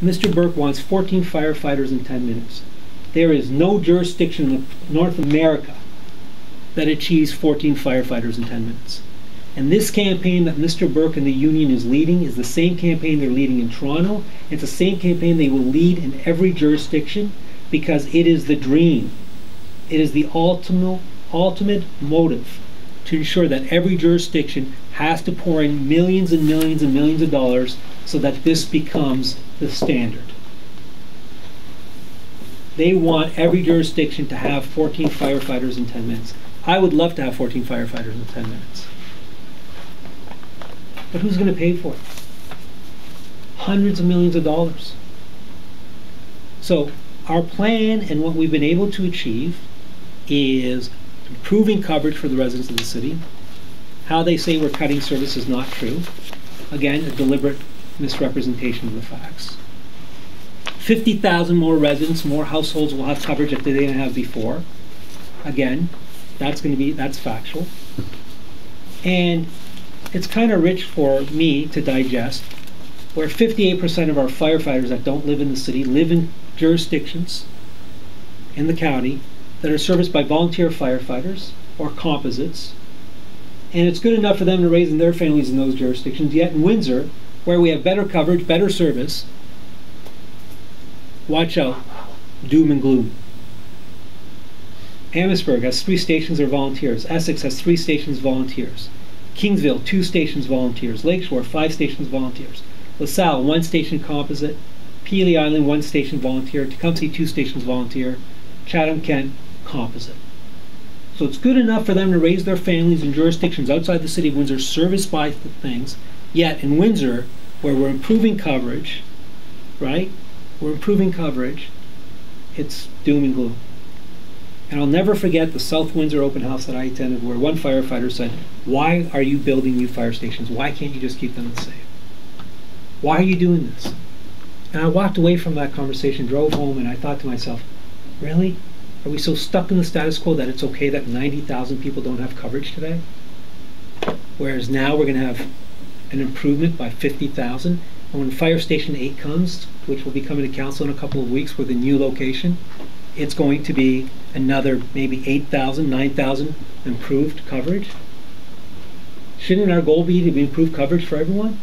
Mr. Burke wants 14 firefighters in 10 minutes. There is no jurisdiction in North America that achieves 14 firefighters in 10 minutes. And this campaign that Mr. Burke and the union is leading is the same campaign they're leading in Toronto. It's the same campaign they will lead in every jurisdiction, because it is the dream. It is the ultimate motive to ensure that every jurisdiction has to pour in millions and millions and millions of dollars so that this becomes the standard. They want every jurisdiction to have 14 firefighters in 10 minutes. I would love to have 14 firefighters in 10 minutes. But who's going to pay for it? Hundreds of millions of dollars. So our plan and what we've been able to achieve is improving coverage for the residents of the city. How they say we're cutting service is not true. Again, a deliberate misrepresentation of the facts. 50,000 more more households will have coverage that they didn't have before. Again, that's factual. And it's kind of rich for me to digest, where 58% of our firefighters that don't live in the city live in jurisdictions in the county that are serviced by volunteer firefighters or composites. And it's good enough for them to raise their families in those jurisdictions. Yet in Windsor, where we have better coverage, better service, watch out, doom and gloom. Amherstburg has 3 stations of volunteers. Essex has 3 stations volunteers. Kingsville, 2 stations volunteers. Lakeshore, 5 stations volunteers. LaSalle, 1 station composite. Peely Island, 1 station volunteer. Tecumseh, 2 stations volunteer. Chatham-Kent, composite. So it's good enough for them to raise their families in jurisdictions outside the city of Windsor, serviced by things. Yet in Windsor, where we're improving coverage, right? We're improving coverage, it's doom and gloom. And I'll never forget the South Windsor open house that I attended, where one firefighter said, "Why are you building new fire stations? Why can't you just keep them the same? Why are you doing this?" And I walked away from that conversation, drove home, and I thought to myself, really? Are we so stuck in the status quo that it's okay that 90,000 people don't have coverage today? Whereas now we're going to have an improvement by 50,000. And when Fire Station 8 comes, which will be coming to council in a couple of weeks with a new location, it's going to be another maybe 8,000, 9,000 improved coverage. Shouldn't our goal be to improve coverage for everyone?